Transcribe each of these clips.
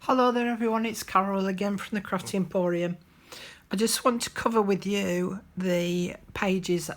Hello there everyone, it's Carol again from the Crafty Emporium. I just want to cover with you the pages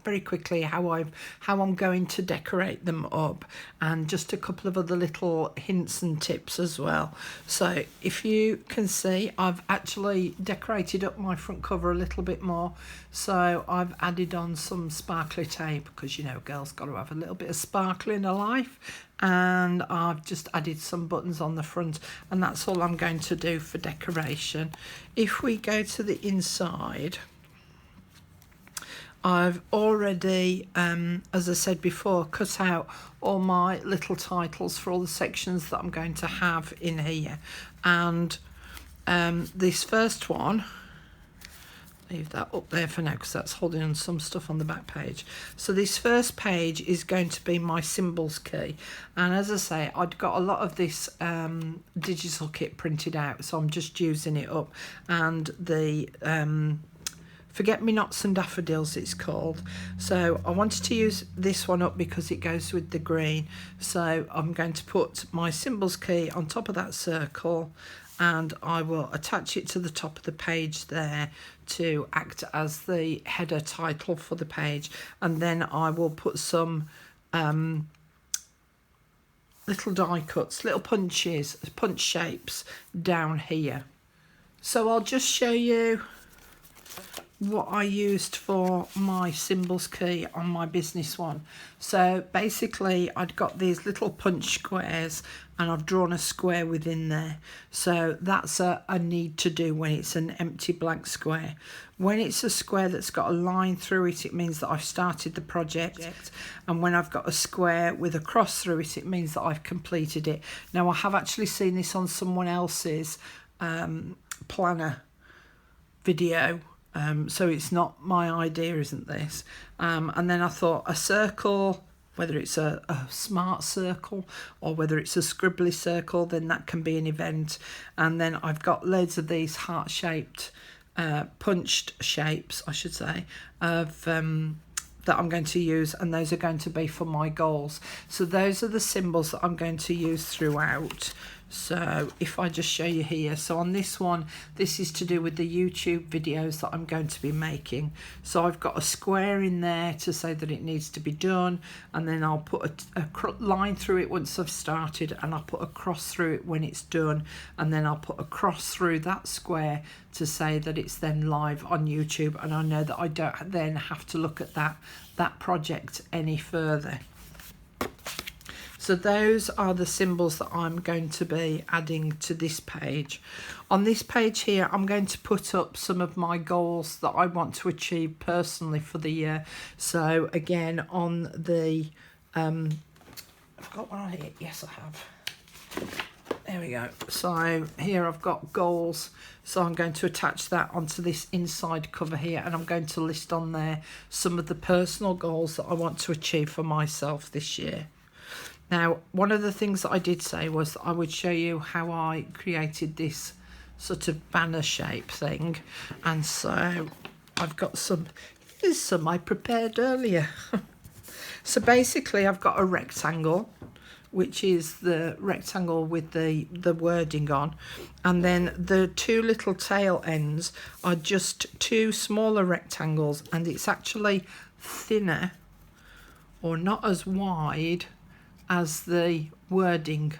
very quickly, how I'm going to decorate them up, and just a couple of other little hints and tips as well. So if you can see, I've actually decorated up my front cover a little bit more. So I've added on some sparkly tape because, you know, girls got to have a little bit of sparkle in her life. And I've just added some buttons on the front, and that's all I'm going to do for decoration. If we go to the inside, I've already, as I said before, cut out all my little titles for all the sections that I'm going to have in here. And this first one, leave that up there for now because that's holding on some stuff on the back page. So this first page is going to be my symbols key, and as I say, I'd got a lot of this digital kit printed out, so I'm just using it up. And the Forget-Me-Nots and Daffodils it's called. So I wanted to use this one up because it goes with the green. So I'm going to put my symbols key on top of that circle, and I will attach it to the top of the page there to act as the header title for the page. And then I will put some little die cuts, little punch shapes down here. So I'll just show you what I used for my symbols key on my business one. So basically I'd got these little punch squares and I've drawn a square within there. So that's a need to do when it's an empty blank square. When it's a square that's got a line through it, it means that I've started the project. And when I've got a square with a cross through it, it means that I've completed it. Now I have actually seen this on someone else's planner video. So it's not my idea, isn't this? And then I thought a circle, whether it's a smart circle or whether it's a scribbly circle, then that can be an event. And then I've got loads of these heart-shaped, punched shapes, I should say, of that I'm going to use, and those are going to be for my goals. So those are the symbols that I'm going to use throughout. So if I just show you here, so on this one, this is to do with the YouTube videos that I'm going to be making. So I've got a square in there to say that it needs to be done, and then I'll put a line through it once I've started, and I'll put a cross through it when it's done, and then I'll put a cross through that square to say that it's then live on YouTube, and I know that I don't then have to look at that project any further. So those are the symbols that I'm going to be adding to this page. On this page here, I'm going to put up some of my goals that I want to achieve personally for the year. So again, on the, I've got one on here. Yes, I have. There we go. So here I've got goals. So I'm going to attach that onto this inside cover here, and I'm going to list on there some of the personal goals that I want to achieve for myself this year. Now, one of the things that I did say was that I would show you how I created this sort of banner shape thing. And so I've got here's some I prepared earlier. So basically I've got a rectangle, which is the rectangle with the wording on. And then the two little tail ends are just two smaller rectangles, and it's actually thinner or not as wide as the wording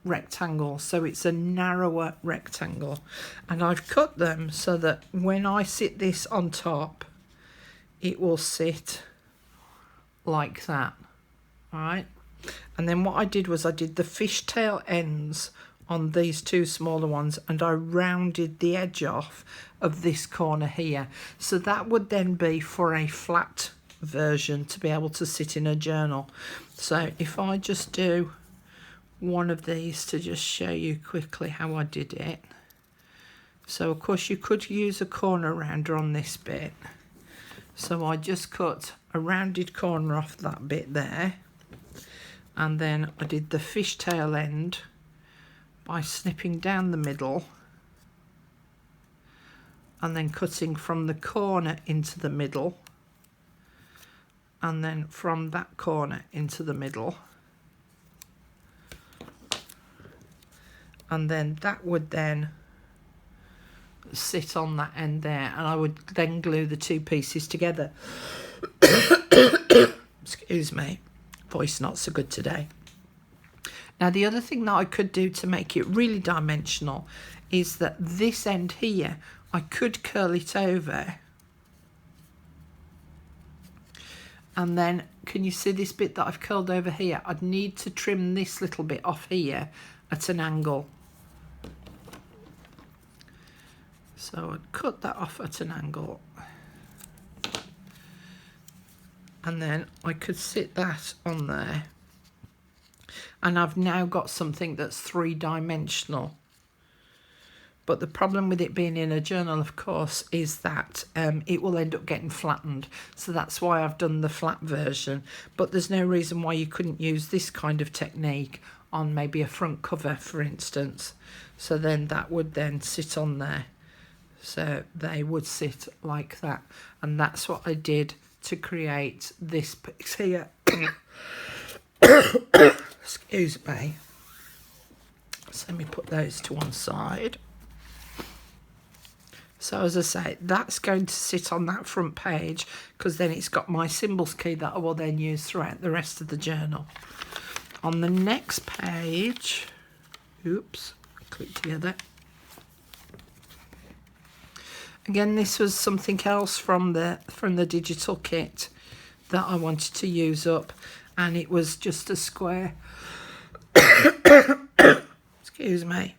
rectangle, so it's a narrower rectangle. And I've cut them so that when I sit this on top, it will sit like that. All right, and then what I did was I did the fishtail ends on these two smaller ones, and I rounded the edge off of this corner here. So that would then be for a flat version to be able to sit in a journal. So if I just do one of these to just show you quickly how I did it. So of course you could use a corner rounder on this bit. So I just cut a rounded corner off that bit there, and then I did the fishtail end by snipping down the middle and then cutting from the corner into the middle, and then from that corner into the middle, and then that would then sit on that end there, and I would then glue the two pieces together. Excuse me, voice not so good today. Now the other thing that I could do to make it really dimensional is that this end here, I could curl it over, and then can you see this bit that I've curled over here? I'd need to trim this little bit off here at an angle. So I'd cut that off at an angle, and then I could sit that on there, and I've now got something that's three-dimensional. But the problem with it being in a journal, of course, is that it will end up getting flattened. So that's why I've done the flat version. But there's no reason why you couldn't use this kind of technique on maybe a front cover, for instance. So then that would then sit on there. So they would sit like that. And that's what I did to create this piece here. Excuse me. So let me put those to one side. So as I say, that's going to sit on that front page, because then it's got my symbols key that I will then use throughout the rest of the journal. On the next page, oops, click together. Again, this was something else from the digital kit that I wanted to use up, and it was just a square. Excuse me,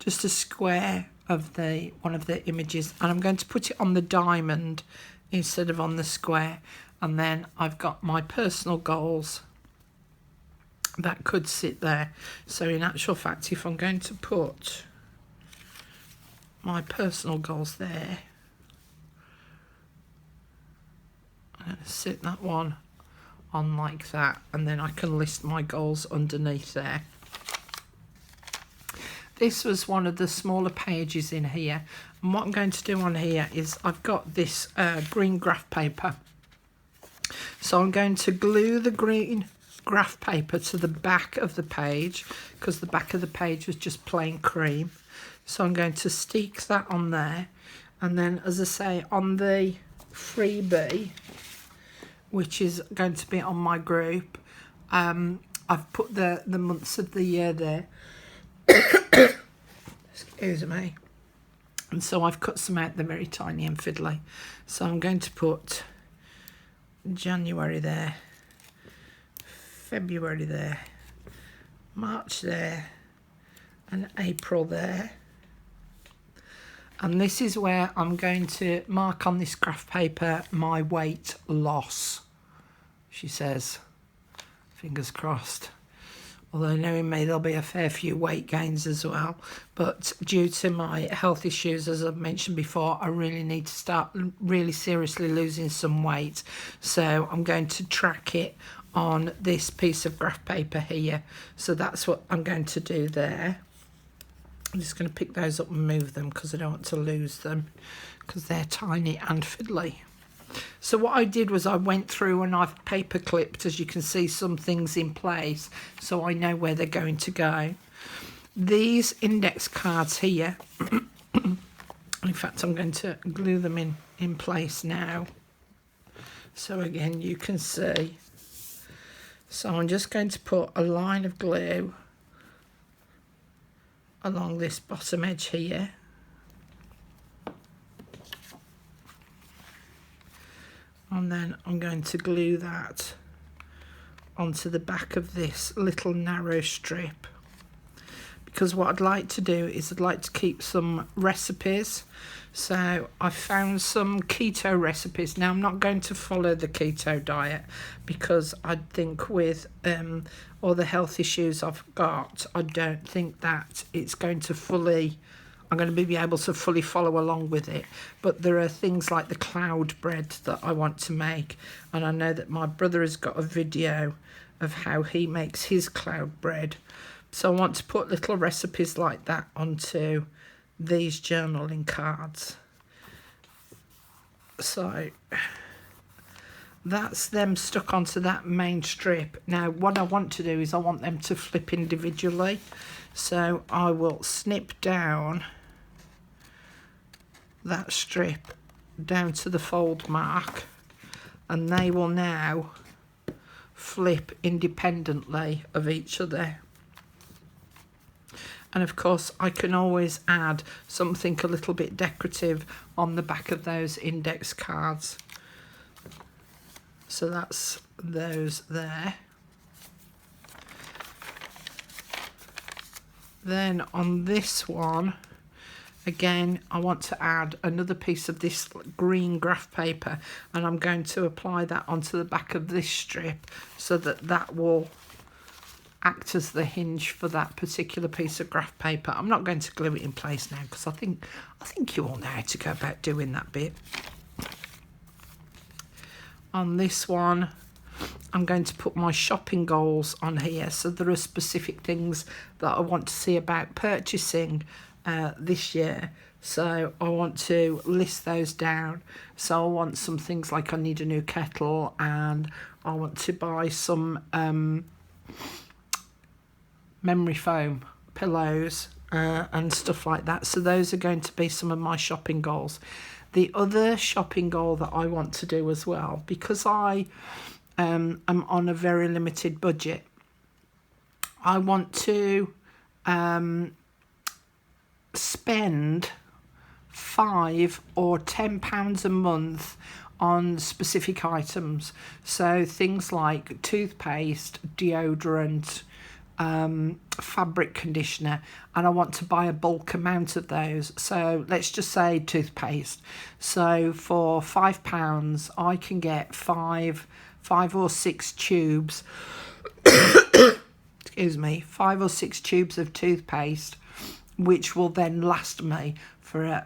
just a square of one of the images, and I'm going to put it on the diamond instead of on the square. And then I've got my personal goals that could sit there. So in actual fact, if I'm going to put my personal goals there, I'm going to sit that one on like that, and then I can list my goals underneath there. This was one of the smaller pages in here, and what I'm going to do on here is I've got this green graph paper. So I'm going to glue the green graph paper to the back of the page, because the back of the page was just plain cream. So I'm going to stick that on there, and then, as I say, on the freebie, which is going to be on my group, I've put the months of the year there. Excuse me. And so I've cut some out, they're very tiny and fiddly. So I'm going to put January there, February there, March there, and April there. And this is where I'm going to mark on this graph paper my weight loss, she says. Fingers crossed. Although knowing me, there'll be a fair few weight gains as well. But due to my health issues, as I've mentioned before, I really need to start really seriously losing some weight. So I'm going to track it on this piece of graph paper here. So that's what I'm going to do there. I'm just going to pick those up and move them, because I don't want to lose them, because they're tiny and fiddly. So what I did was I went through and I've paper clipped, as you can see, some things in place, so I know where they're going to go. These index cards here, in fact, I'm going to glue them in place now. So again, you can see. So I'm just going to put a line of glue along this bottom edge here. And then I'm going to glue that onto the back of this little narrow strip, because what I'd like to do is I'd like to keep some recipes. So I found some keto recipes. Now I'm not going to follow the keto diet, because I think with all the health issues I've got, I don't think that it's going to I'm going to be able to fully follow along with it. But there are things like the cloud bread that I want to make, and I know that my brother has got a video of how he makes his cloud bread. So I want to put little recipes like that onto these journaling cards. So that's them stuck onto that main strip. Now what I want to do is I want them to flip individually. So I will snip down that strip down to the fold mark, and they will now flip independently of each other. And of course I can always add something a little bit decorative on the back of those index cards. So that's those there. Then on this one, again, I want to add another piece of this green graph paper, and I'm going to apply that onto the back of this strip so that that will act as the hinge for that particular piece of graph paper. I'm not going to glue it in place now because I think you all know how to go about doing that bit. On this one, I'm going to put my shopping goals on here. So there are specific things that I want to see about purchasing this year. So I want to list those down. So I want some things like I need a new kettle, and I want to buy some memory foam pillows and stuff like that. So those are going to be some of my shopping goals. The other shopping goal that I want to do as well, because I am on a very limited budget, I want to spend £5 or £10 a month on specific items. So things like toothpaste, deodorant, fabric conditioner, and I want to buy a bulk amount of those. So let's just say toothpaste. So for £5 I can get five or six tubes excuse me, 5 or 6 tubes of toothpaste, which will then last me for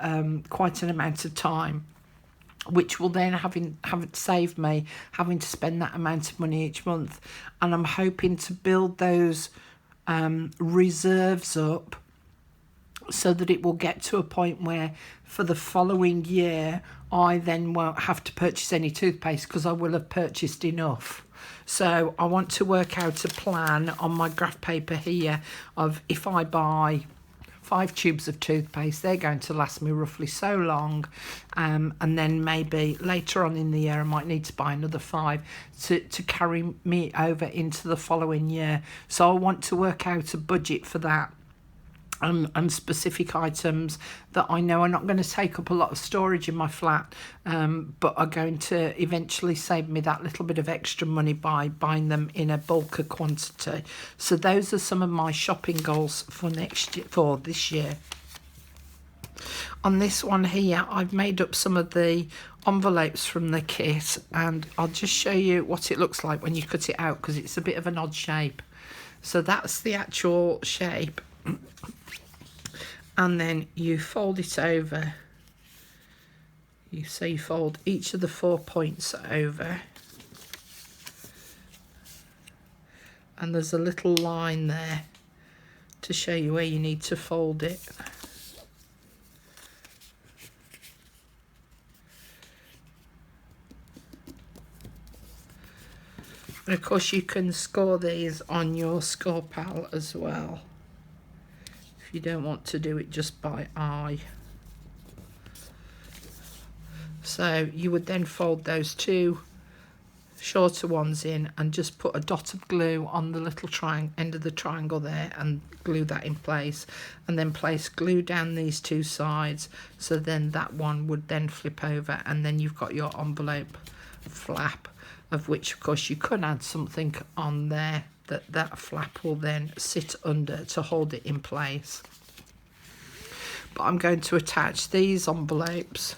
quite an amount of time, which will then have saved me having to spend that amount of money each month. And I'm hoping to build those reserves up so that it will get to a point where for the following year I then won't have to purchase any toothpaste because I will have purchased enough. So I want to work out a plan on my graph paper here of, if I buy 5 tubes of toothpaste, they're going to last me roughly so long, and then maybe later on in the year I might need to buy another 5 to carry me over into the following year. So I want to work out a budget for that, and specific items that I know are not going to take up a lot of storage in my flat, but are going to eventually save me that little bit of extra money by buying them in a bulk quantity. So those are some of my shopping goals for this year. On this one here, I've made up some of the envelopes from the kit, and I'll just show you what it looks like when you cut it out, because it's a bit of an odd shape. So that's the actual shape. And then you fold it over. You fold each of the 4 points over, and there's a little line there to show you where you need to fold it. And of course you can score these on your score pal as well, you don't want to do it just by eye. So you would then fold those 2 shorter ones in and just put a dot of glue on the little end of the triangle there and glue that in place, and then place glue down these 2 sides, so then that one would then flip over, and then you've got your envelope flap, of which of course you could add something on there that flap will then sit under to hold it in place. But I'm going to attach these envelopes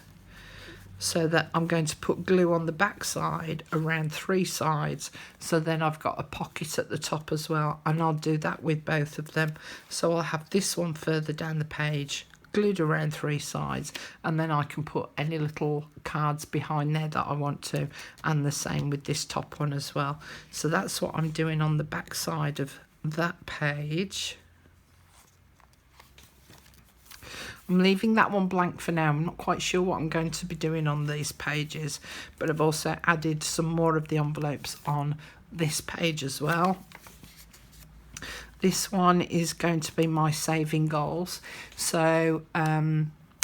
so that I'm going to put glue on the back side around 3 sides, so then I've got a pocket at the top as well, and I'll do that with both of them. So I'll have this one further down the page glued around 3 sides, and then I can put any little cards behind there that I want to, and the same with this top one as well. So that's what I'm doing on the back side of that page. I'm leaving that one blank for now. I'm not quite sure what I'm going to be doing on these pages, but I've also added some more of the envelopes on this page as well. This one is going to be my saving goals. So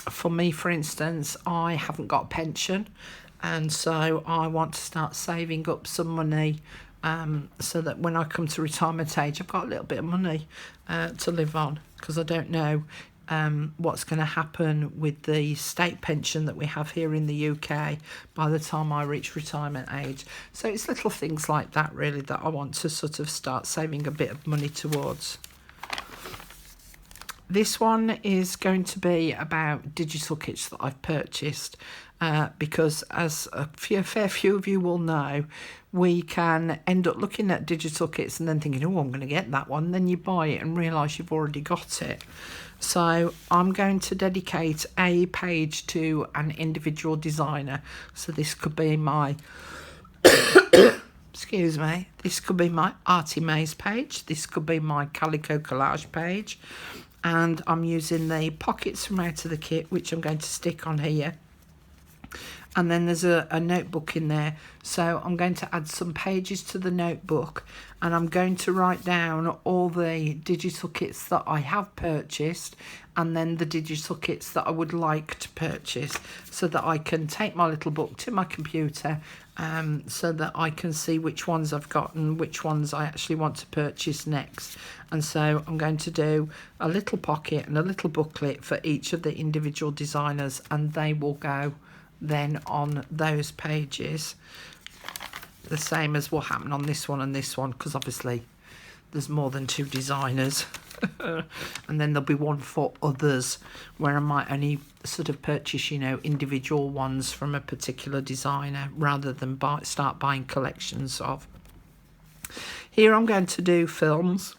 for me, for instance, I haven't got a pension, and so I want to start saving up some money so that when I come to retirement age, I've got a little bit of money to live on, because I don't know what's going to happen with the state pension that we have here in the UK by the time I reach retirement age. So it's little things like that really that I want to sort of start saving a bit of money towards. This one is going to be about digital kits that I've purchased because, as a fair few of you will know, we can end up looking at digital kits and then thinking, oh, I'm going to get that one. Then you buy it and realise you've already got it. So I'm going to dedicate a page to an individual designer. So this could be my, excuse me, this could be my Artie Maze page. This could be my Calico Collage page. And I'm using the pockets from out of the kit, which I'm going to stick on here. And then there's a notebook in there, so I'm going to add some pages to the notebook, and I'm going to write down all the digital kits that I have purchased and then the digital kits that I would like to purchase, so that I can take my little book to my computer so that I can see which ones I've got and which ones I actually want to purchase next. And so I'm going to do a little pocket and a little booklet for each of the individual designers, and they will go then on those pages, the same as what happened on this one and this one, because obviously there's more than 2 designers. And then there'll be one for others, where I might only sort of purchase, you know, individual ones from a particular designer rather than start buying collections of. Here I'm going to do films.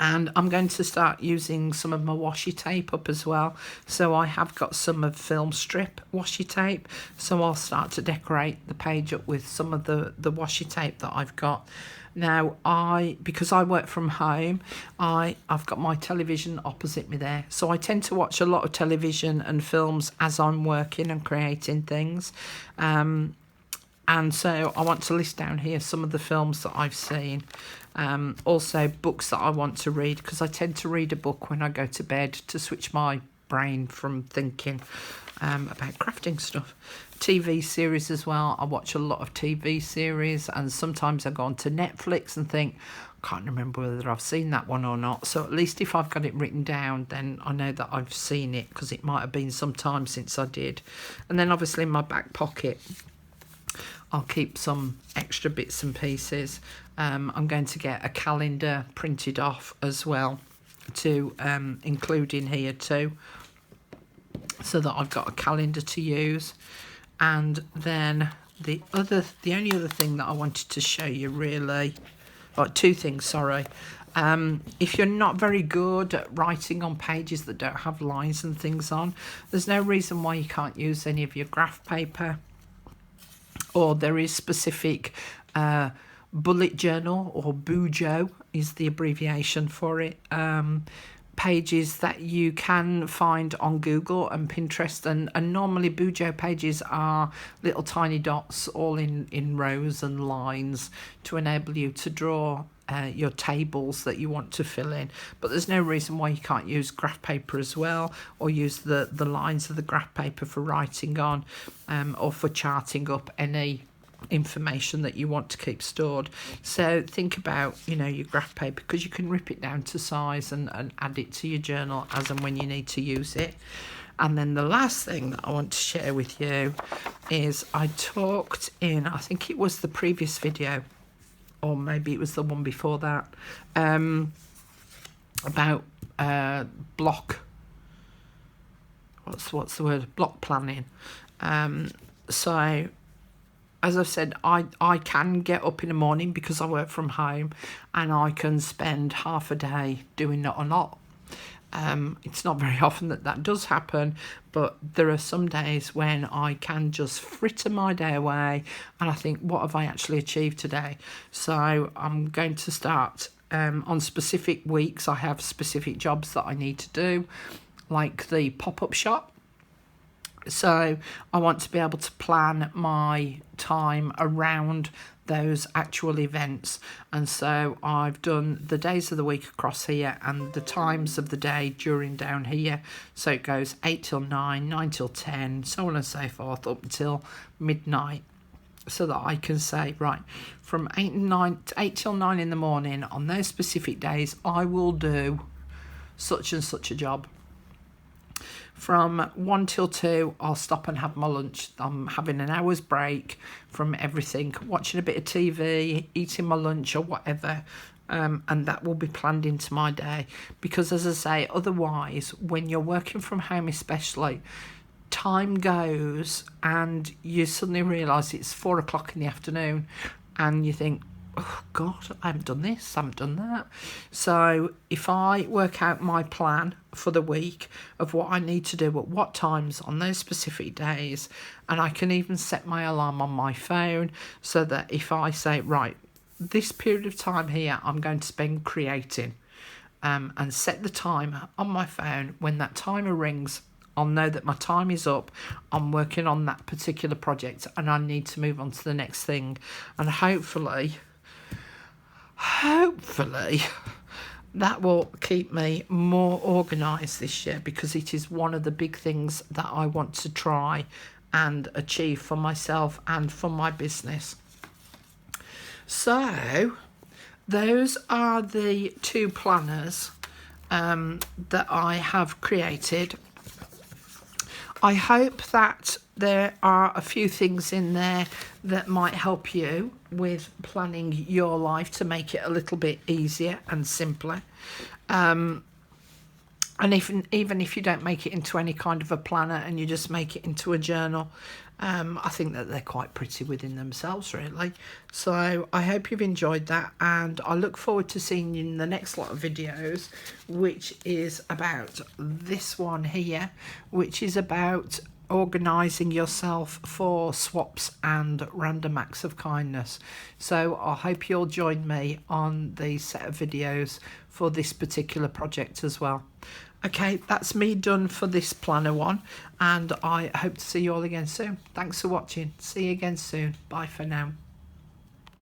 And I'm going to start using some of my washi tape up as well. So I have got some of film strip washi tape. So I'll start to decorate the page up with some of the washi tape that I've got. Now, because I work from home, I've got my television opposite me there. So I tend to watch a lot of television and films as I'm working and creating things. And so I want to list down here some of the films that I've seen. Also books that I want to read, because I tend to read a book when I go to bed to switch my brain from thinking about crafting stuff. TV series as well. I watch a lot of TV series, and sometimes I go on to Netflix and think, can't remember whether I've seen that one or not. So at least if I've got it written down, then I know that I've seen it, because it might have been some time since I did. And then obviously in my back pocket, I'll keep some extra bits and pieces. I'm going to get a calendar printed off as well to include in here too, so that I've got a calendar to use. And then the only other thing that I wanted to show you really, or 2 things, sorry. If you're not very good at writing on pages that don't have lines and things on, there's no reason why you can't use any of your graph paper. Or there is specific bullet journal, or Bujo is the abbreviation for it, pages that you can find on Google and Pinterest, and normally Bujo pages are little tiny dots all in rows and lines to enable you to draw your tables that you want to fill in. But there's no reason why you can't use graph paper as well, or use the lines of the graph paper for writing on, or for charting up any information that you want to keep stored. So think about, you know, your graph paper, because you can rip it down to size and add it to your journal as and when you need to use it. And then the last thing that I want to share with you is I talked in, I think it was the previous video, or maybe it was the one before that, about block planning. So as I've said, I can get up in the morning because I work from home, and I can spend half a day doing not a lot. It's not very often that does happen, but there are some days when I can just fritter my day away, and I think, what have I actually achieved today? So I'm going to start on specific weeks. I have specific jobs that I need to do, like the pop-up shop. So I want to be able to plan my time around those actual events. And so I've done the days of the week across here and the times of the day during down here. So it goes 8 till 9, 9 till 10, so on and so forth, up until midnight, so that I can say, right, from 8 till 9 in the morning on those specific days, I will do such and such a job. From 1 till 2, I'll stop and have my lunch. I'm having an hour's break from everything, watching a bit of TV, eating my lunch or whatever, and that will be planned into my day. Because as I say, otherwise, when you're working from home especially, time goes and you suddenly realise it's 4 o'clock in the afternoon and you think, oh God, I haven't done this, I haven't done that. So if I work out my plan for the week of what I need to do at what times on those specific days, and I can even set my alarm on my phone so that if I say, right, this period of time here I'm going to spend creating, and set the timer on my phone, when that timer rings, I'll know that my time is up. I'm working on that particular project and I need to move on to the next thing. And hopefully that will keep me more organised this year, because it is one of the big things that I want to try and achieve for myself and for my business. So those are the two planners that I have created. I hope that there are a few things in there that might help you with planning your life to make it a little bit easier and simpler. And even if you don't make it into any kind of a planner and you just make it into a journal, I think that they're quite pretty within themselves, really. So I hope you've enjoyed that, and I look forward to seeing you in the next lot of videos, which is about this one here, which is about organising yourself for swaps and random acts of kindness. So I hope you'll join me on the set of videos for this particular project as well. Okay, that's me done for this planner one, and I hope to see you all again soon. Thanks for watching. See you again soon. Bye for now.